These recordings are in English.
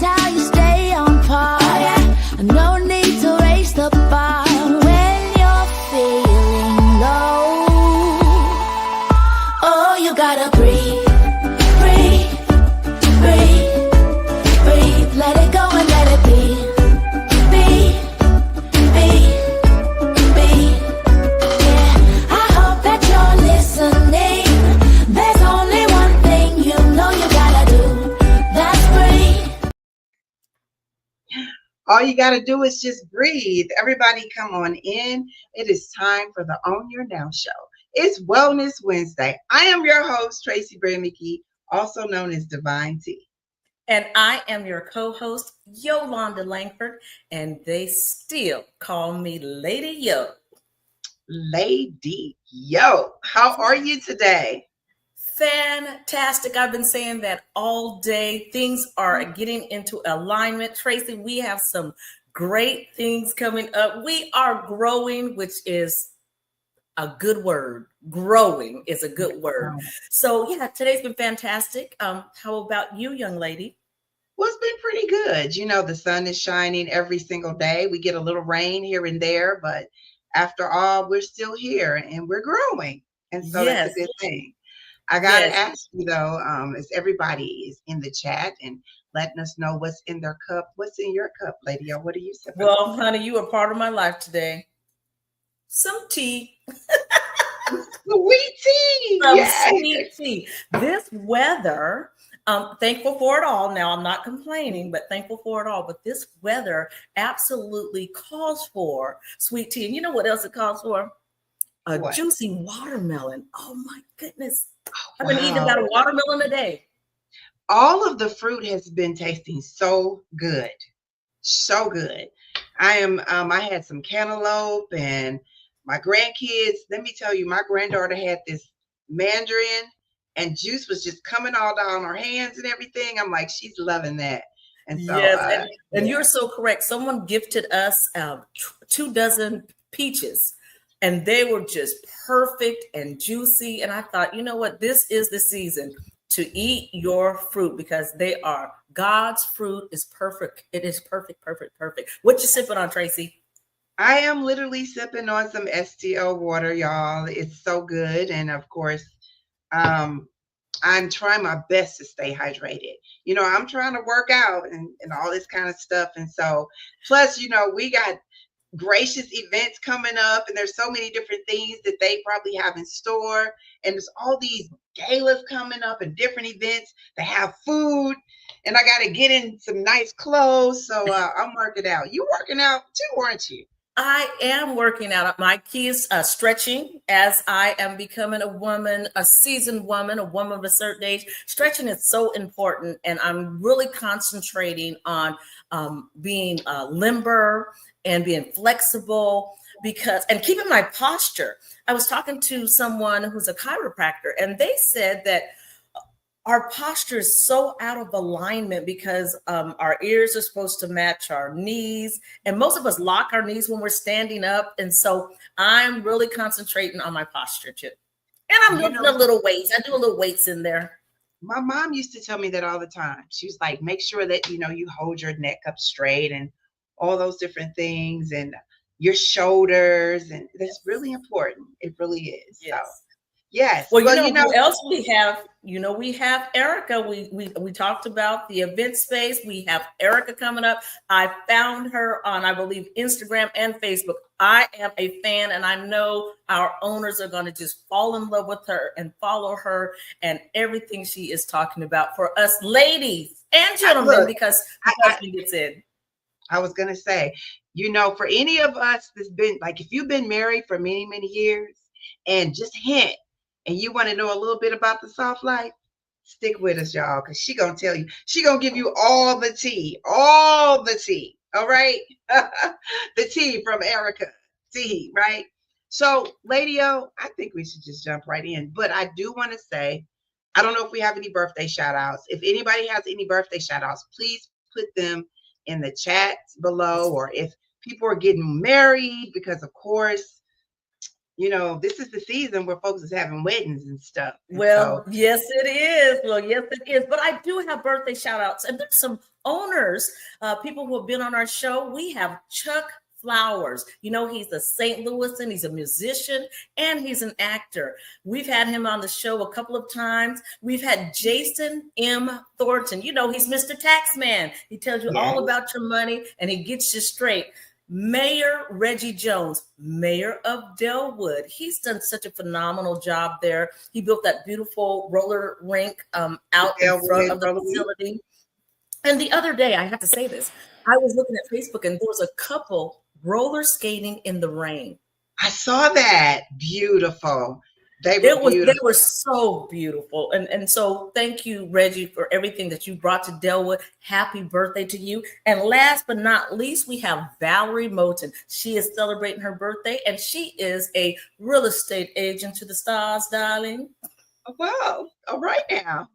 how you stay on par. Oh, yeah. No need to raise the bar when you're feeling low. Oh, you gotta breathe, breathe, breathe, breathe. Let it go and let it be. All you got to do is just breathe. Everybody come on in. It is time for the Own Your Now show. It's Wellness Wednesday. I am your host, Tracy Bray-McKee, also known as Divine T. And I am your co-host, Yolanda Langford, and they still call me Lady Yo. Lady Yo, how are you today? Fantastic. I've been saying that all day. Things are getting into alignment. Tracy, we have some great things coming up. We are growing, which is a good word. Growing is a good word. So yeah, today's been fantastic. How about you, young lady? Well, it's been pretty good. You know, the sun is shining every single day. We get a little rain here and there, but after all, we're still here and we're growing. And so Yes. That's a good thing. I got to ask you though, as everybody is in the chat and letting us know what's in their cup. What's in your cup, Lady O? What are you sipping? Well, honey, you are part of my life today. Some tea. Sweet tea. Sweet tea. This weather, thankful for it all. Now, I'm not complaining, but thankful for it all. But this weather absolutely calls for sweet tea. And you know what else it calls for? A juicy watermelon. Oh, my goodness. I've been eating about a watermelon a day. All of the fruit has been tasting so good. So good. I had some cantaloupe and my grandkids, let me tell you, my granddaughter had this mandarin and juice was just coming all down her hands and everything. I'm like, she's loving that. And so, yes, and you're so correct. Someone gifted us 2 dozen peaches and they were just perfect and juicy. And I thought, you know what? This is the season to eat your fruit because they are God's fruit is perfect. It is perfect, perfect, perfect. What you sipping on, Tracy? I am literally sipping on some STO water, y'all. It's so good. And of course, I'm trying my best to stay hydrated. You know, I'm trying to work out and all this kind of stuff. And so, plus, you know, we got gracious events coming up and there's so many different things that they probably have in store. And there's all these galas coming up and different events that have food. And I got to get in some nice clothes. So I'm working out. You working out too, aren't you? I am working out. My key is stretching as I am becoming a woman, a seasoned woman, a woman of a certain age. Stretching is so important. And I'm really concentrating on being limber and being flexible and keeping my posture. I was talking to someone who's a chiropractor and they said that our posture is so out of alignment because our ears are supposed to match our knees. And most of us lock our knees when we're standing up. And so I'm really concentrating on my posture too. And I'm lifting a little weights. I do a little weights in there. My mom used to tell me that all the time. She was like, make sure that, you know, you hold your neck up straight and all those different things and your shoulders. And that's really important. It really is. Yes. So. Yes. Well, you know who else we have? You know, we have Erica. We talked about the event space. We have Erica coming up. I found her on, I believe, Instagram and Facebook. I am a fan, and I know our owners are going to just fall in love with her and follow her and everything she is talking about for us ladies and gentlemen, because she gets in. I was going to say, you know, for any of us that's been, like, if you've been married for many, many years and just hint, and you want to know a little bit about the soft life, stick with us, y'all, because she's going to tell you. She's going to give you all the tea. All right? The tea from Erica T, right? So, Lady O, I think we should just jump right in. But I do want to say, I don't know if we have any birthday shout outs. If anybody has any birthday shout outs, please put them in the chat below. Or if people are getting married, because of course, this is the season where folks is having weddings and stuff. And Well, so, yes, it is. Well, yes, it is. But I do have birthday shout outs, and there's some owners, people who have been on our show. We have Chuck Flowers. He's a St. Louisan, he's a musician, and he's an actor. We've had him on the show a couple of times. We've had Jason M. Thornton. He's Mr. Taxman. He tells you all yes. about your money, and he gets you straight. Mayor Reggie Jones, mayor of Delwood. He's done such a phenomenal job there. He built that beautiful roller rink out in front of the facility. And the other day, I have to say this, I was looking at Facebook and there was a couple roller skating in the rain. I saw that. Beautiful. They were so beautiful. And so thank you, Reggie, for everything that you brought to Delwood. Happy birthday to you. And last but not least, we have Valerie Moten. She is celebrating her birthday, and she is a real estate agent to the stars, darling. Well, all right now.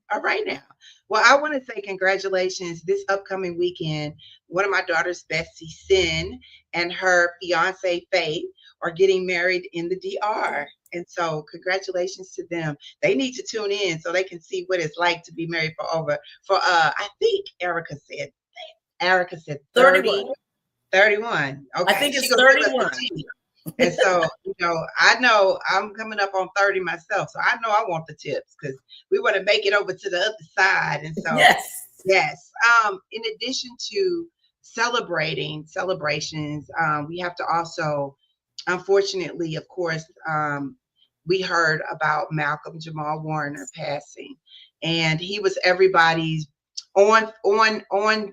Well, I want to say congratulations this upcoming weekend. One of my daughters, Betsy Sin, and her fiance, Faith, are getting married in the DR. And so congratulations to them. They need to tune in so they can see what it's like to be married I think Erica said 30, 31. Okay. I think it's 31. And so, I know I'm coming up on 30 myself. So I know I want the tips because we want to make it over to the other side. And so, yes. In addition to celebrations, we have to also, unfortunately, of course, we heard about Malcolm Jamal Warner passing, and he was everybody's on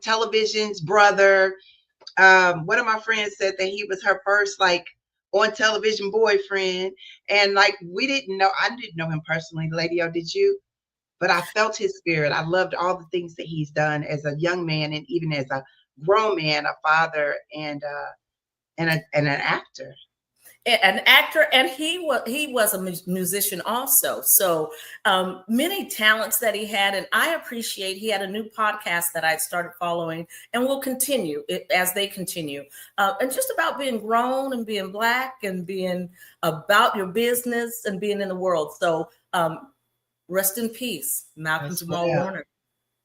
television's brother. One of my friends said that he was her first on television boyfriend, and I didn't know him personally. Lady O, did you? But I felt his spirit. I loved all the things that he's done as a young man, and even as a grown man, a father, and an actor. An actor, and he was a musician also. So many talents that he had, and I appreciate he had a new podcast that I started following and will continue as they continue. And just about being grown and being Black and being about your business and being in the world. So rest in peace, Malcolm Jamal Warner.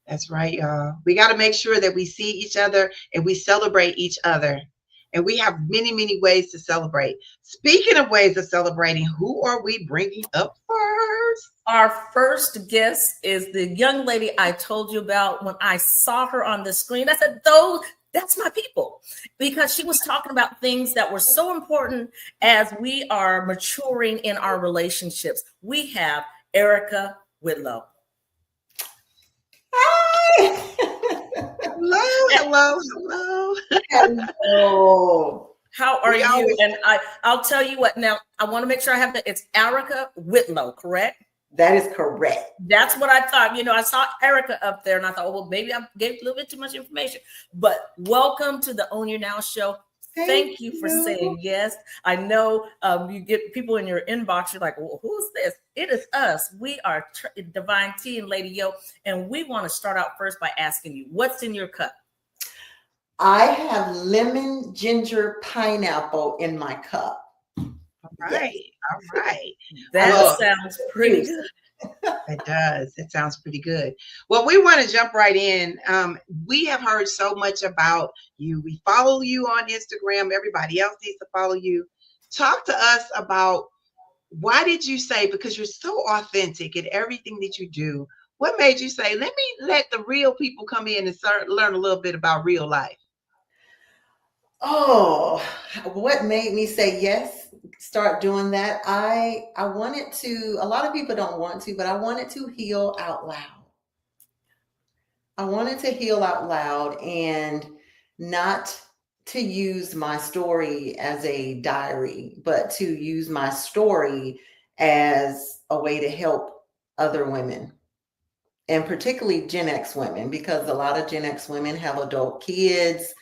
That's right, y'all. We got to make sure that we see each other and we celebrate each other. And we have many, many ways to celebrate. Speaking of ways of celebrating, who are we bringing up first? Our first guest is the young lady I told you about. When I saw her on the screen, I said, that's my people, because she was talking about things that were so important as we are maturing in our relationships. We have Erica Whitlow. Hi. Hello. Hello. How are you? And I'll tell you what. Now I want to make sure I have it's Erica Whitlow, correct? That is correct. That's what I thought. I saw Erica up there, and I thought, well, maybe I gave a little bit too much information. But welcome to the Own Your Now show. Thank you for saying yes. I know you get people in your inbox. You're like, well, who's this? It is us. We are Divine T and Lady Yo, and we want to start out first by asking you, what's in your cup? I have lemon, ginger, pineapple in my cup. All right. That sounds pretty good. It does. It sounds pretty good. Well, we want to jump right in. We have heard so much about you. We follow you on Instagram. Everybody else needs to follow you. Talk to us about, why did you say, because you're so authentic in everything that you do, what made you say, let the real people come in and learn a little bit about real life? Oh, what made me say yes, start doing that? I wanted to, a lot of people don't want to, but I wanted to heal out loud. I wanted to heal out loud and not to use my story as a diary, but to use my story as a way to help other women, and particularly Gen X women, because a lot of Gen X women have adult kids,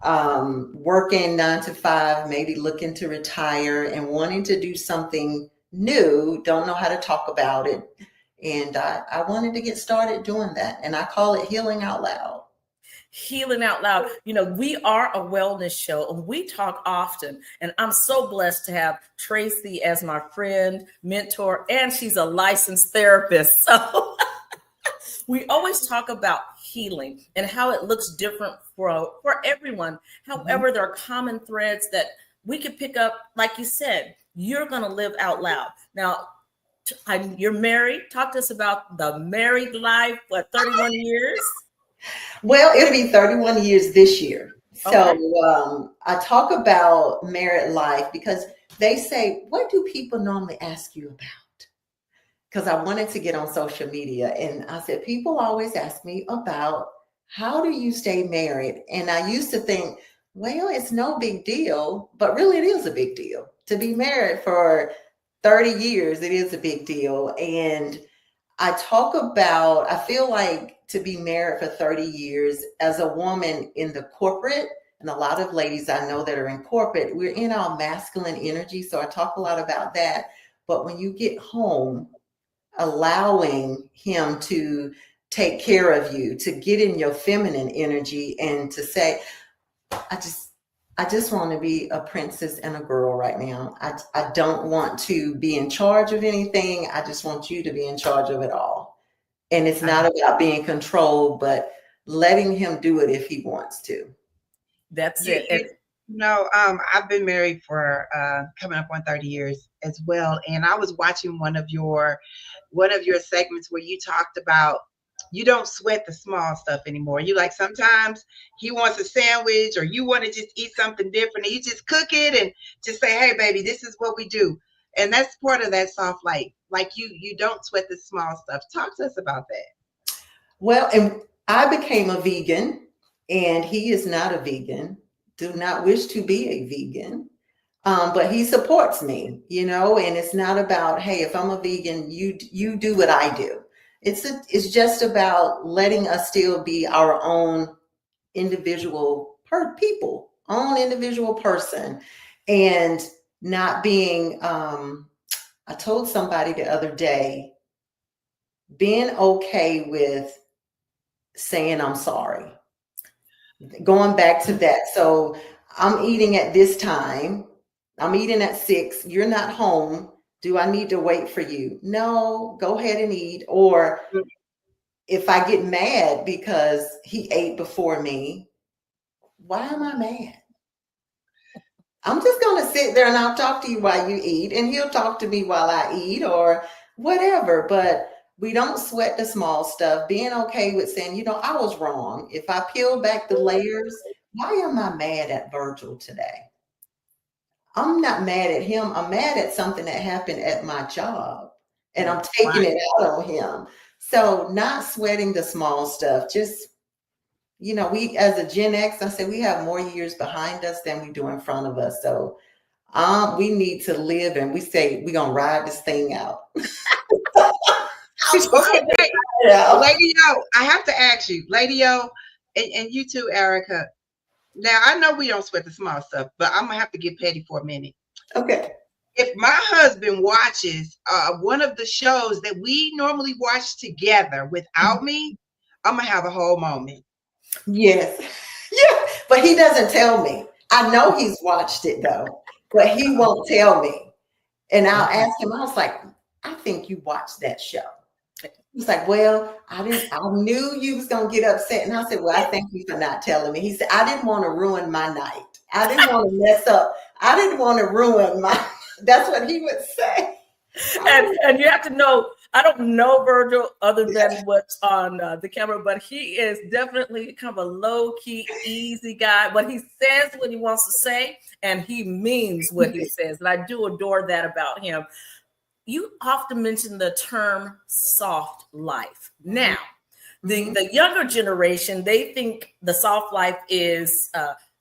working 9 to 5, maybe looking to retire and wanting to do something new, don't know how to talk about it. And I wanted to get started doing that. And I call it healing out loud. Healing Out Loud. You know, we are a wellness show and we talk often. And I'm so blessed to have Tracy as my friend, mentor, and she's a licensed therapist. So we always talk about healing and how it looks different for everyone. However, there are common threads that we could pick up. Like you said, you're going to live out loud. Now, you're married. Talk to us about the married life, 31 years? Well, it'll be 31 years this year. So Okay. I talk about married life because they say, what do people normally ask you about? Because I wanted to get on social media. And I said, people always ask me about how do you stay married? And I used to think, well, it's no big deal, but really it is a big deal. To be married for 30 years, it is a big deal. And I talk about, I feel like to be married for 30 years as a woman in the corporate, and a lot of ladies I know that are in corporate, we're in our masculine energy. So I talk a lot about that. But when you get home, allowing him to take care of you, to get in your feminine energy and to say, I just want to be a princess and a girl right now. I don't want to be in charge of anything. I just want you to be in charge of it all. And it's not about being controlled, but letting him do it if he wants to. That's You, it. you know, I've been married for coming up on 30 years as well, and I was watching one of your segments where you talked about you don't sweat the small stuff anymore. You like sometimes he wants a sandwich or you want to just eat something different, and you just cook it and just say, "Hey, baby, this is what we do," and that's part of that soft life. Like you don't sweat the small stuff. Talk to us about that. Well, and I became a vegan, and he is not a vegan. Do not wish to be a vegan. But he supports me, and it's not about, hey, if I'm a vegan, you do what I do. It's just about letting us still be our own individual people, own individual person, and not being. I told somebody the other day, being okay with saying I'm sorry. Going back to that, so I'm eating at this time. I'm eating at 6. You're not home. Do I need to wait for you? No, go ahead and eat. Or if I get mad because he ate before me, why am I mad? I'm just going to sit there and I'll talk to you while you eat, and he'll talk to me while I eat or whatever. But we don't sweat the small stuff. Being okay with saying, I was wrong. If I peel back the layers, why am I mad at Virgil today? I'm not mad at him. I'm mad at something that happened at my job, and I'm taking it out on him. So not sweating the small stuff. Just, we as a Gen X, I say we have more years behind us than we do in front of us. So we need to live, and we say we're going to ride this thing out. Okay, Yeah. Lady O, I have to ask you, Lady O, and you too, Erica. Now I know we don't sweat the small stuff, but I'm gonna have to get petty for a minute. Okay. If my husband watches one of the shows that we normally watch together without me, I'm gonna have a whole moment. Yes. Yeah. But he doesn't tell me. I know he's watched it though, but he won't tell me. And I'll ask him, I was like, I think you watched that show. He's like, well, I knew you was going to get upset. And I said, well, I thank you for not telling me. He said, I didn't want to ruin my night. I didn't want to mess up. I didn't want to ruin that's what he would say. And you have to know, I don't know Virgil other than what's on the camera, but he is definitely kind of a low-key, easy guy. But he says what he wants to say, and he means what he says. And I do adore that about him. You often mention the term soft life. Now, the younger generation, they think the soft life is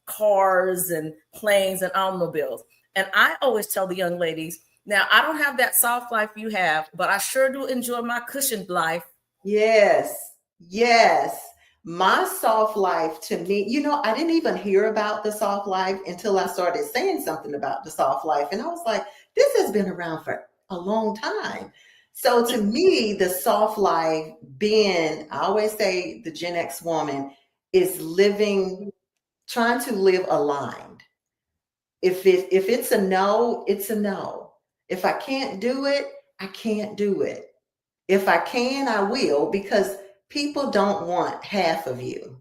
cars and planes and automobiles. And I always tell the young ladies, now I don't have that soft life you have, but I sure do enjoy my cushioned life. Yes. Yes. My soft life, to me, I didn't even hear about the soft life until I started saying something about the soft life. And I was like, this has been around for a long time. So to me, the soft life, being, I always say, the Gen X woman, is trying to live aligned. If it's a no, it's a no. If I can't do it, I can't do it. If I can, I will, because people don't want half of you.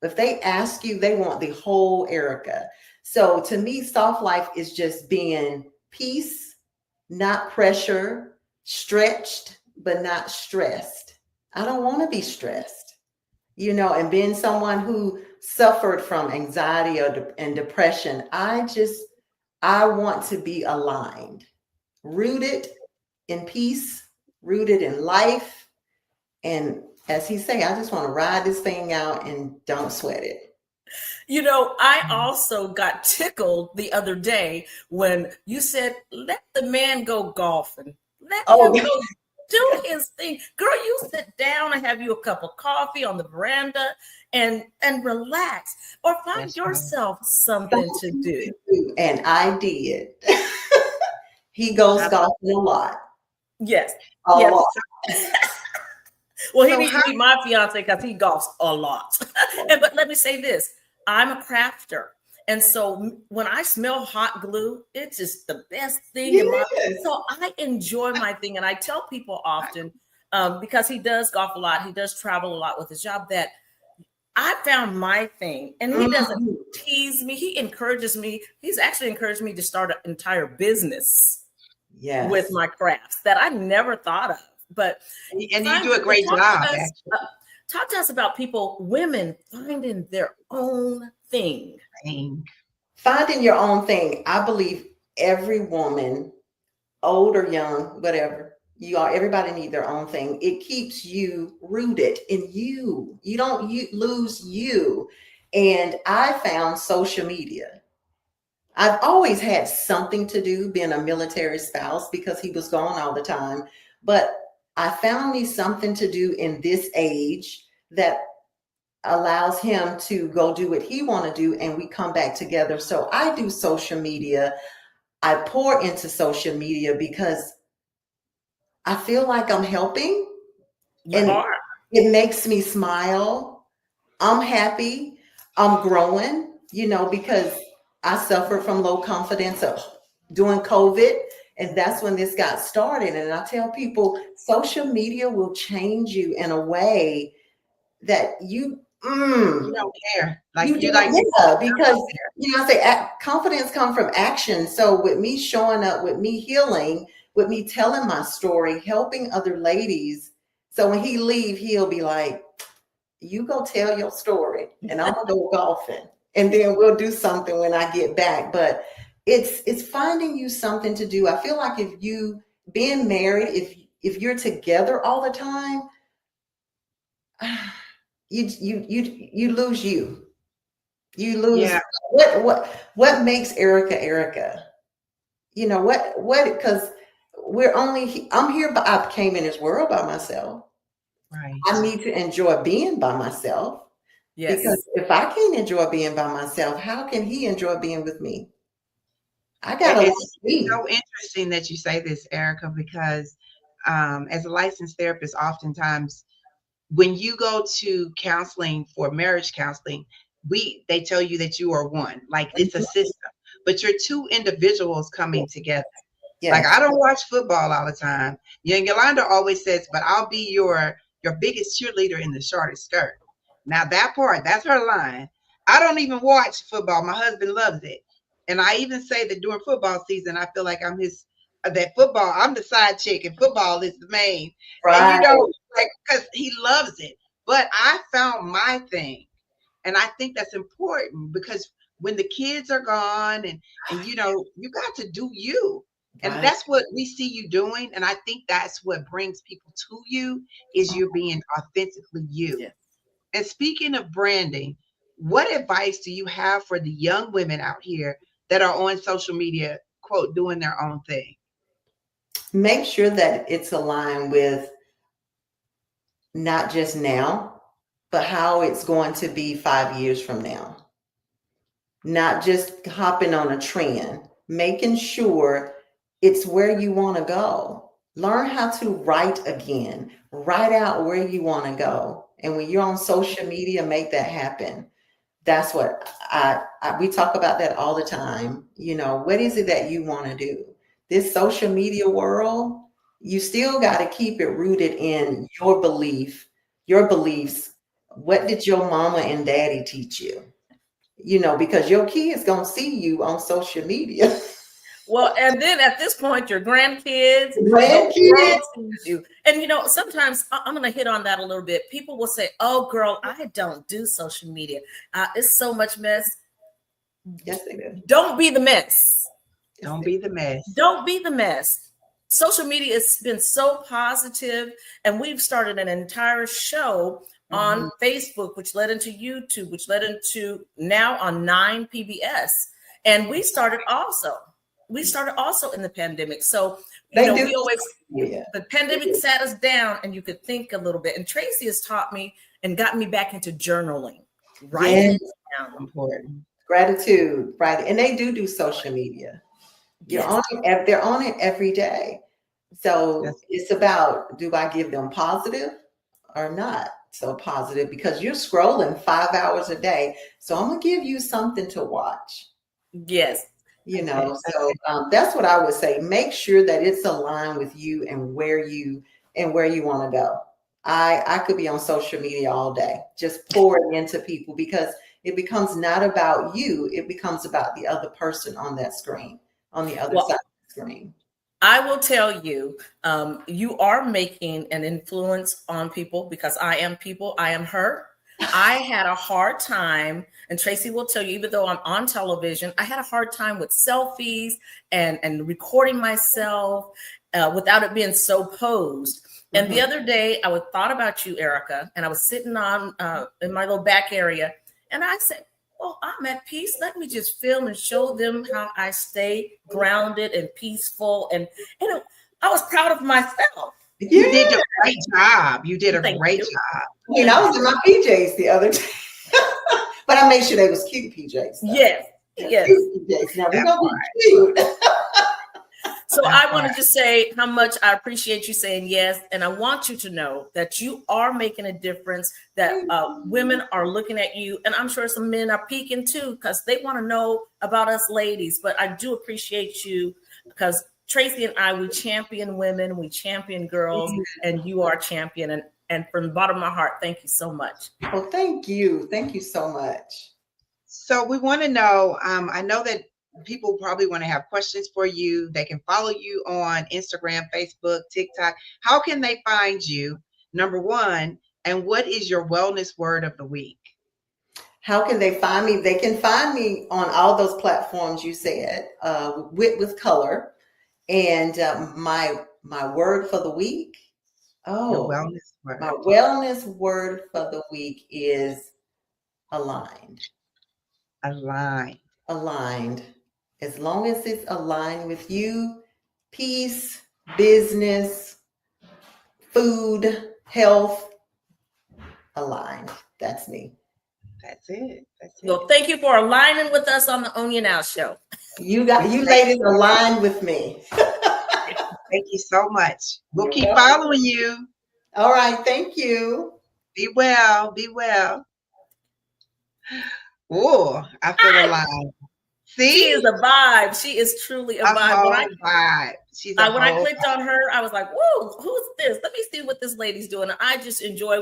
If they ask you, they want the whole Erica. So to me, soft life is just being peace, not pressure, stretched, but not stressed. I don't want to be stressed, and being someone who suffered from anxiety and depression, I want to be aligned, rooted in peace, rooted in life. And as he say, I just want to ride this thing out and don't sweat it. I also got tickled the other day when you said, let the man go golfing. Let him go do his thing. Girl, you sit down and have you a cup of coffee on the veranda and relax, or find yourself something to do. And I did. He goes golfing a lot. Yes. A lot. Well, he needs to be my fiance because he golfs a lot. But let me say this. I'm a crafter. And so when I smell hot glue, it's just the best thing in my life. So I enjoy my thing. And I tell people often, because he does golf a lot, he does travel a lot with his job, that I found my thing. And he doesn't tease me. He encourages me. He's actually encouraged me to start an entire business with my crafts that I never thought of. But you do a great job. Talk to us about women finding their own thing. Finding your own thing. I believe every woman, old or young, whatever you are, everybody needs their own thing. It keeps you rooted in you. You don't lose you. And I found social media. I've always had something to do being a military spouse because he was gone all the time. But I found me something to do in this age that allows him to go do what he want to do, and we come back together. So I do social media. I pour into social media because I feel like I'm helping. It makes me smile. I'm happy. I'm growing, because I suffer from low confidence during COVID. And that's when this got started. And I tell people, social media will change you in a way that you don't care. Because I say confidence comes from action. So with me showing up, with me healing, with me telling my story, helping other ladies. So when he leave, he'll be like, you go tell your story and I'm gonna go golfing. And then we'll do something when I get back. But it's finding you something to do. I feel like if you being married, if you're together all the time, you lose you. You lose what makes Erica. Because I'm here, but I came in this world by myself. Right. I need to enjoy being by myself. Yes. Because if I can't enjoy being by myself, how can he enjoy being with me? It's so interesting that you say this, Erica, because as a licensed therapist, oftentimes when you go to counseling for marriage counseling, they tell you that you are one, like it's a system, but you're two individuals coming together. Yes. Like I don't watch football all the time. Yolanda always says, but I'll be your biggest cheerleader in the shortest skirt. Now that part, that's her line. I don't even watch football. My husband loves it. And I even say that during football season, I feel like I'm I'm the side chick and football is the main. Right. And because he loves it. But I found my thing. And I think that's important because when the kids are gone and you got to do you. And that's what we see you doing. And I think that's what brings people to you is you're being authentically you. Yeah. And speaking of branding, what advice do you have for the young women out here that are on social media, quote, doing their own thing? Make sure that it's aligned with not just now, but how it's going to be 5 years from now. Not just hopping on a trend, making sure it's where you want to go. Learn how to write again. Write out where you want to go And when you're on social media, make that happen. That's what we talk about that all the time. You know, what is it that you want to do? This social media world, you still got to keep it rooted in your beliefs. What did your mama and daddy teach you? You know, because your kids gonna see you on social media. Well, and then at this point, your grandkids, the Grandkids. world sees you. And you know, sometimes I'm going to hit on that a little bit. People will say, "Oh, girl, I don't do social media. It's so much mess." Yes, they do. Don't be the mess. Don't be the mess. Don't be the mess. Social media has been so positive, and we've started an entire show on Facebook, which led into YouTube, which led into now on 9 PBS. And we started also in the pandemic. So, you know, we always, the pandemic sat us down and you could think a little bit. And Tracy has taught me and got me back into journaling. Writing down. Important. Gratitude, right? And they do social media. They're on it every day. So it's about, do I give them positive or not so positive? Because you're scrolling 5 hours a day. So I'm going to give you something to watch. Yes. You know, so that's what I would say. Make sure that it's aligned with you and where you want to go. I could be on social media all day, just pouring into people, because it becomes not about you. It becomes about the other person on that screen, on the other side of the screen. I will tell you, you are making an influence on people, because I am people. I am her. I had a hard time, and Tracy will tell you, even though I'm on television, I had a hard time with selfies and recording myself without it being so posed. And the other day, I thought about you, Erica, and I was sitting on in my little back area, and I said, "Oh, I'm at peace. Let me just film and show them how I stay grounded and peaceful." And I was proud of myself. You did a great job. You did a great job. I mean, I was in my PJs the other day, but I made sure they was cute PJs. Yes. Cute PJs. Now we're gonna be cute. So I want to just say how much I appreciate you saying yes. And I want you to know that you are making a difference, that women are looking at you. And I'm sure some men are peeking too, because they want to know about us ladies. But I do appreciate you, because Tracy and I, we champion women, we champion girls, and you are a champion. And from the bottom of my heart, thank you so much. Well, thank you. Thank you so much. So we want to know, I know that people probably want to have questions for you. They can follow you on Instagram, Facebook, TikTok. How can they find you, number one? And what is your wellness word of the week? How can they find me? They can find me on all those platforms you said, Wit with Color. And my word for the week. Your wellness word. My wellness word for the week is aligned. Aligned. As long as it's aligned with you, peace, business, food, health, aligned. That's me. That's it. Well, thank you for aligning with us on the OYN Now show. You ladies aligned with me. Thank you so much. We'll keep following you. All right. Thank you. Be well. Be well. Oh, I feel alive. See? She is a vibe. She is truly a vibe. She's when I clicked on her, I was like, whoa, who's this? Let me see what this lady's doing. And I just enjoy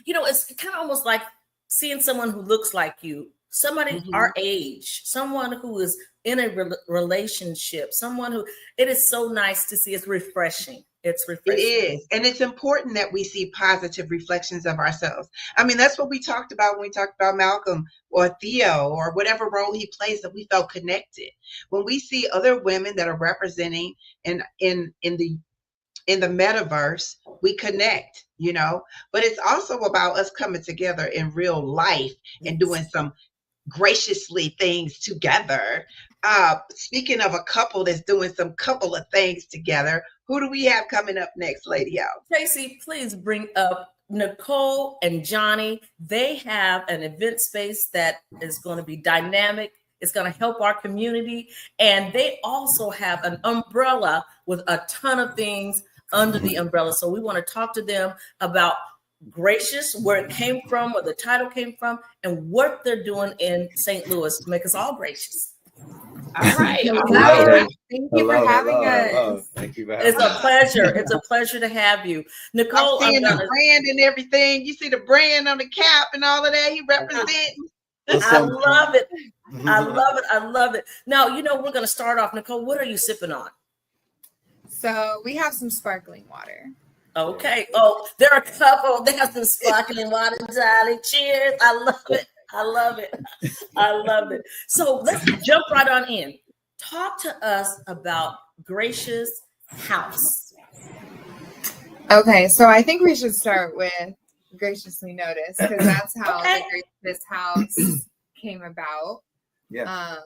it's kind of almost like seeing someone who looks like you, somebody our age, someone who is in a relationship, someone who, it is so nice to see. It's refreshing. It's refreshing. It is. And it's important that we see positive reflections of ourselves. I mean, that's what we talked about when we talked about Malcolm or Theo or whatever role he plays, that we felt connected. When we see other women that are representing in the metaverse, we connect, but it's also about us coming together in real life and doing some graciously things together. Speaking of a couple that's doing some couple of things together, who do we have coming up next, Lady O? Tracy, please bring up Nicole and Johnny. They have an event space that is going to be dynamic. It's going to help our community. And they also have an umbrella with a ton of things under the umbrella. So we want to talk to them about Gracious, where it came from, where the title came from, and what they're doing in St. Louis to make us all gracious. All right. All Hello. right. Thank you for having us. Hello. Thank you for having It's a us. pleasure. It's a pleasure to have you. Nicole, I'm seeing I'm the gonna, brand and everything. You see the brand on the cap and all of that. He representing. I love it. I love it. I love it. Now, we're going to start off. Nicole, what are you sipping on? So we have some sparkling water. Okay. Oh, there are a couple. They have some sparkling water, Johnny. Cheers. I love it. I love it. I love it. So let's jump right on in. Talk to us about Gracious House. Okay, so I think we should start with Graciously Noticed because that's how Okay. the Gracious House came about. Yeah.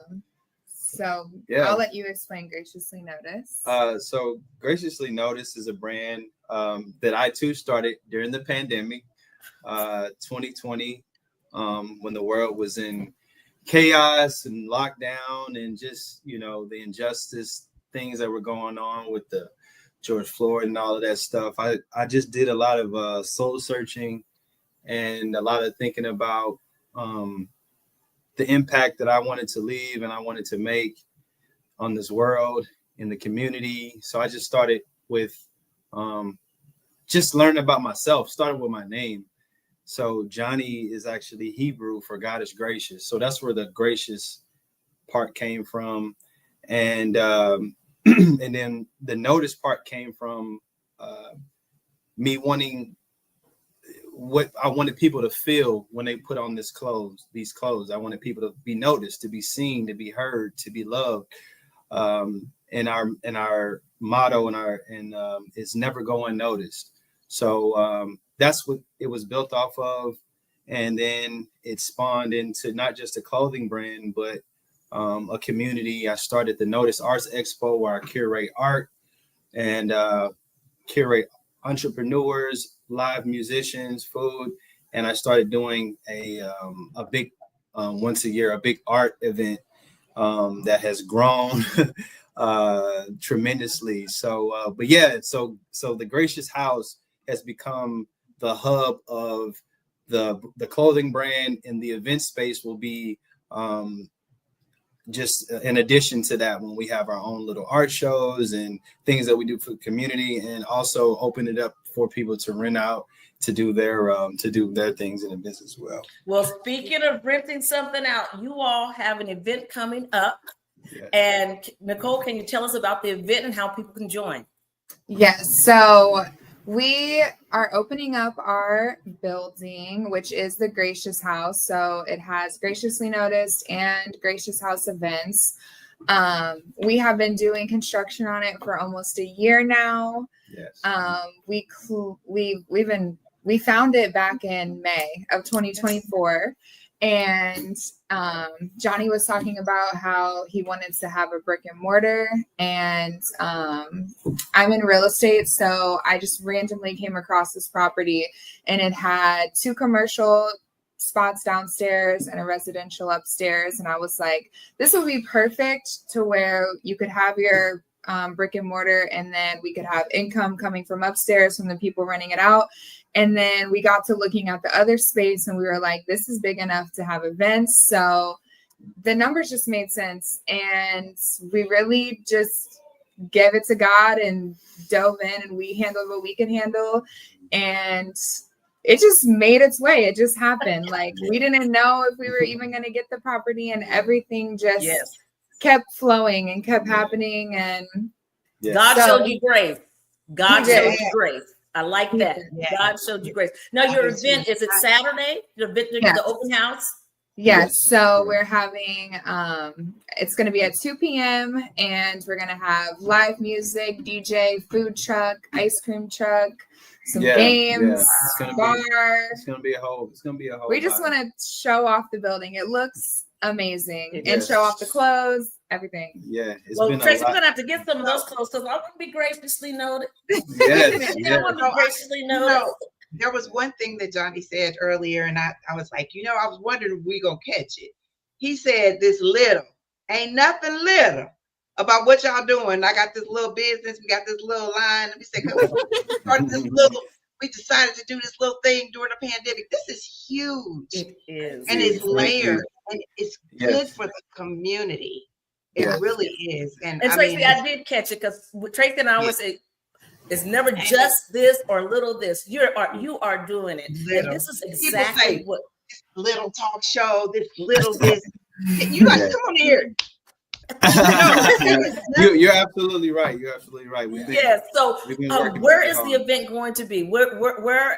So Yeah. I'll let you explain Graciously Noticed. So Graciously Noticed is a brand that I too started during the pandemic, 2020, when the world was in chaos and lockdown and just, the injustice things that were going on with the George Floyd and all of that stuff. I just did a lot of soul searching and a lot of thinking about the impact that I wanted to leave and I wanted to make on this world, in the community. So I just started with just learning about myself, started with my name. So Johnny is actually Hebrew for God is gracious. So that's where the gracious part came from. And and then the notice part came from me wanting what I wanted people to feel when they put on these clothes. I wanted people to be noticed, to be seen, to be heard, to be loved. And our motto is never go unnoticed. So that's what it was built off of. And then it spawned into not just a clothing brand, but a community. I started the Notice Arts Expo where I curate art and curate entrepreneurs, live musicians, food. And I started doing a big, once a year, a big art event that has grown tremendously. So, but yeah, so the Gracious House has become the hub of the clothing brand, and the event space will be just in addition to that when we have our own little art shows and things that we do for the community, and also open it up for people to rent out to do their things in the business as well. Well, speaking of renting something out, you all have an event coming up. Yeah. And Nicole, can you tell us about the event and how people can join? Yes, so we are opening up our building, which is the Gracious House. So it has Graciously Noticed and Gracious House events. We have been doing construction on it for almost a year now. Yes. We found it back in May of 2024. And Johnny was talking about how he wanted to have a brick and mortar, and I'm in real estate, so I just randomly came across this property, and it had 2 commercial spots downstairs and a residential upstairs, and I was like, this would be perfect to where you could have your brick and mortar, and then we could have income coming from upstairs from the people renting it out. And then we got to looking at the other space and we were like, this is big enough to have events. So the numbers just made sense. And we really just gave it to God and dove in, and we handled what we can handle. And it just made its way. It just happened. Like, we didn't know if we were even going to get the property, and everything just kept flowing and kept happening. And God showed you grace. God He showed did. you grace. I like that. Yeah. God showed you grace. Now, your event, is it Saturday? The event, Yes. the open house? Yes, so we're having it's going to be at 2 p.m. and we're going to have live music, DJ, food truck, ice cream truck, some games, It's gonna bar. It's gonna be a whole. We just vibe. want to show off the building. It looks amazing, It and does. show off the clothes, everything. Yeah, it's Well, been Tracy, a we're lot. gonna have to get some of those clothes because I want to be graciously noted. Yes, I want to be graciously noted. There was one thing that Johnny said earlier, and I was like, I was wondering if we gonna catch it. He said this little, ain't nothing little about what y'all doing. I got this little business, we got this little line. Let me say, 'cause we started this little we decided to do this little thing during the pandemic. This is huge. It is. And it's Thank you. layered, and it's good Yes. for the community. It Yes. really is. And And I Tracy, mean, I did catch it because Tracy and I always say it's never just this or little this. You are doing it. Little. And this is People exactly say, what little talk show, this little this. You like, Yeah. come on here. You're absolutely right. You're absolutely right. yes. So we've been working where very is the hard. event going to be? Where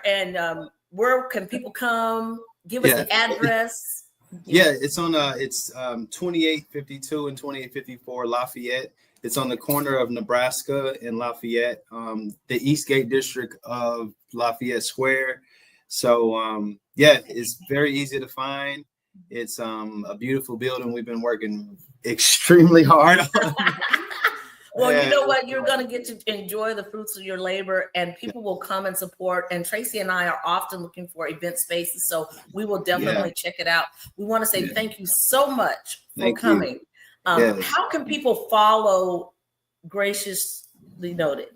can people come? Give us the address. Yeah, it's on 2852 and 2854 Lafayette. It's on the corner of Nebraska and Lafayette, the Eastgate district of Lafayette Square. So yeah, it's very easy to find. It's a beautiful building. We've been working extremely hard on. Well, Yeah. you know what? You're going to get to enjoy the fruits of your labor, and people will come and support. And Tracy and I are often looking for event spaces, so we will definitely check it out. We want to say thank you so much for coming. Yes. How can people follow Graciously Noted?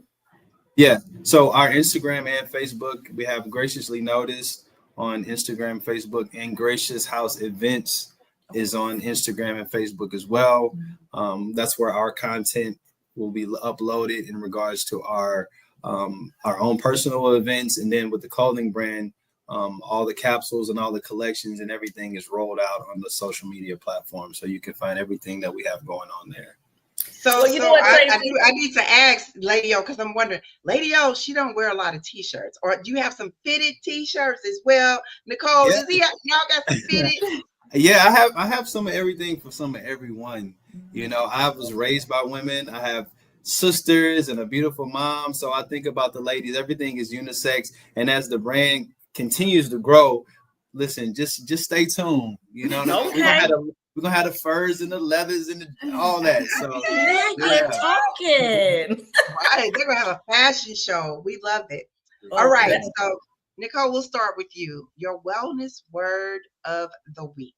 Yeah, so our Instagram and Facebook, we have Graciously Noticed on Instagram, Facebook, and Gracious House Events is on Instagram and Facebook as well. That's where our content will be uploaded in regards to our own personal events, and then with the clothing brand, all the capsules and all the collections and everything is rolled out on the social media platform, so you can find everything that we have going on there. So, Well, you know what, I Tracy? need to ask Lady O, because I'm wondering, Lady O, she don't wear a lot of t-shirts, or do you have some fitted t-shirts as well? Nicole, Yeah. y'all got some fitted? Yeah, I have some of everything for some of everyone. You know, I was raised by women. I have sisters and a beautiful mom. So I think about the ladies. Everything is unisex. And as the brand continues to grow, listen, just stay tuned. You know, Okay. we're gonna have the furs and the leathers and all that. So Get talking. Right, they're gonna have a fashion show. We love it. All right, so Nicole, we'll start with you. Your wellness word of the week.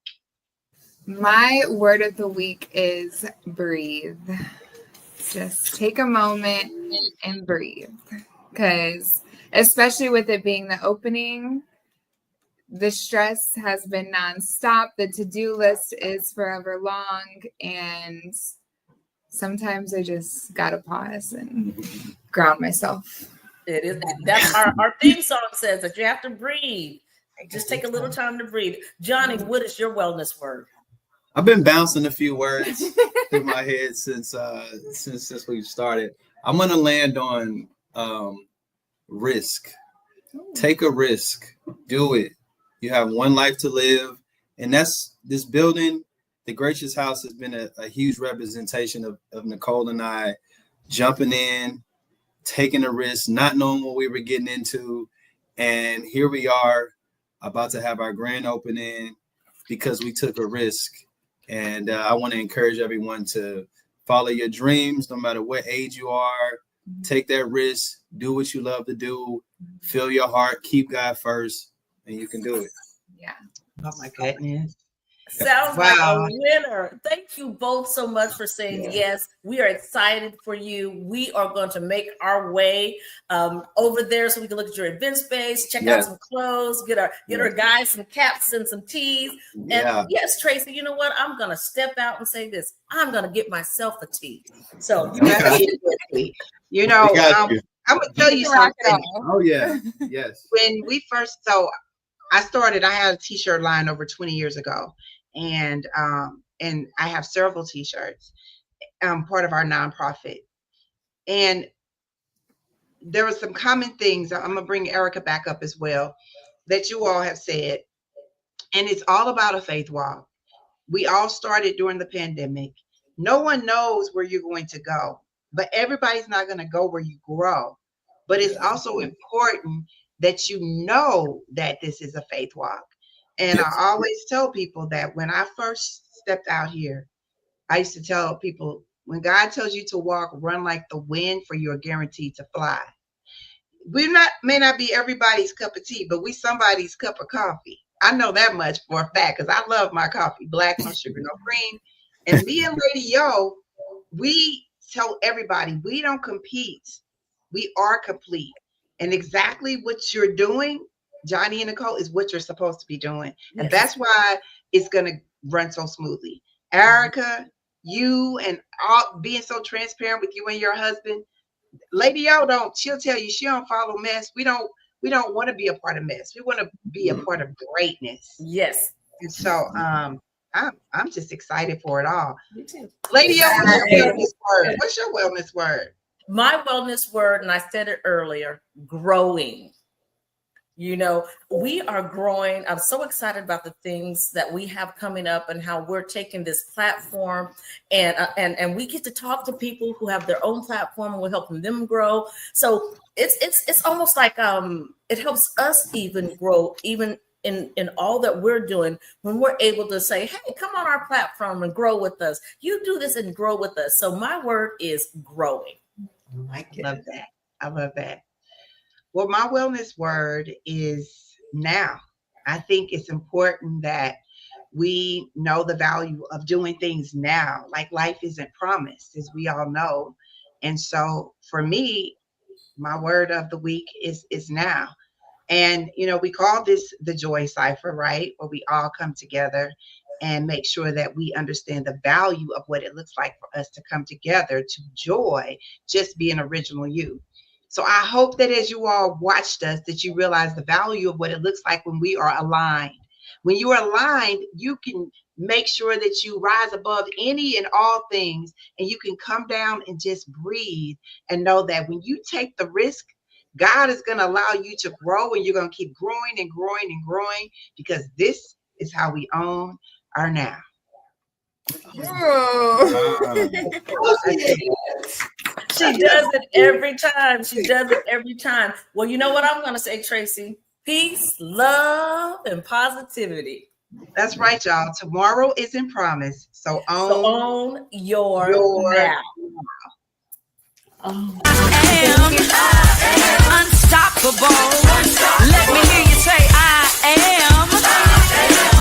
My word of the week is breathe. Just take a moment and breathe. Because especially with it being the opening, the stress has been nonstop. The to-do list is forever long. And sometimes I just got to pause and ground myself. It is. That's our theme song says that you have to breathe. Just take a little time to breathe. Johnny, what is your wellness word? I've been bouncing a few words through my head since we started. I'm gonna land on risk. Take a risk. Do it. You have one life to live, and that's this building. The Gracious House has been a huge representation of Nicole and I jumping in, taking a risk, not knowing what we were getting into, and here we are about to have our grand opening because we took a risk. And I want to encourage everyone to follow your dreams, no matter what age you are. Take that risk, do what you love to do, feel your heart, keep God first, and you can do it. Yeah. Oh my goodness. Sounds Wow. like a winner. Thank you both so much for saying yes. We are excited for you. We are going to make our way over there so we can look at your event space, check out some clothes, get our guys some caps and some tees. And yes, Tracy, you know what? I'm going to step out and say this. I'm going to get myself a tee. So you know, you. I'm going to tell you something. Oh, yeah. Yes. When we first, I had a t-shirt line over 20 years ago. And I have several t-shirts, part of our nonprofit. And there were some common things. I'm going to bring Erica back up as well, that you all have said. And it's all about a faith walk. We all started during the pandemic. No one knows where you're going to go, but everybody's not going to go where you grow. But it's also important that you know that this is a faith walk. And I always tell people that when I first stepped out here, I used to tell people, when God tells you to walk, run like the wind, for you are guaranteed to fly. May not be everybody's cup of tea, but we somebody's cup of coffee. I know that much for a fact, because I love my coffee, black, no sugar, no cream. And me and Lady Yo, we tell everybody we don't compete. We are complete. And exactly what you're doing, Johnny and Nicole, is what you're supposed to be doing. And Yes. that's why it's going to run so smoothly. Erica, you and all being so transparent with you and your husband. Lady O she'll tell you she don't follow mess. We don't want to be a part of mess. We want to be a part of greatness. Yes. And so I'm just excited for it all. Me too. Lady O, what's your wellness word? What's your wellness word? My wellness word, and I said it earlier, growing. You know, we are growing. I'm so excited about the things that we have coming up and how we're taking this platform and we get to talk to people who have their own platform and we're helping them grow. So it's almost like it helps us even grow, even in all that we're doing, when we're able to say, hey, come on our platform and grow with us. You do this and grow with us. So my word is growing. I love that. I love that. Well, my wellness word is now. I think it's important that we know the value of doing things now. Like life isn't promised, as we all know. And so for me, my word of the week is now. And, you know, we call this the Joy Cipher, right? Where we all come together and make sure that we understand the value of what it looks like for us to come together to joy, just being original you. So I hope that as you all watched us, that you realize the value of what it looks like when we are aligned. When you are aligned, you can make sure that you rise above any and all things, and you can come down and just breathe and know that when you take the risk, God is going to allow you to grow, and you're going to keep growing and growing and growing, because this is how we own our now. She does it every time. She does it every time. Well, you know what I'm going to say, Tracy? Peace, love, and positivity. That's right, y'all. Tomorrow isn't promised. So own your now. I am unstoppable. Let me hear you say I am.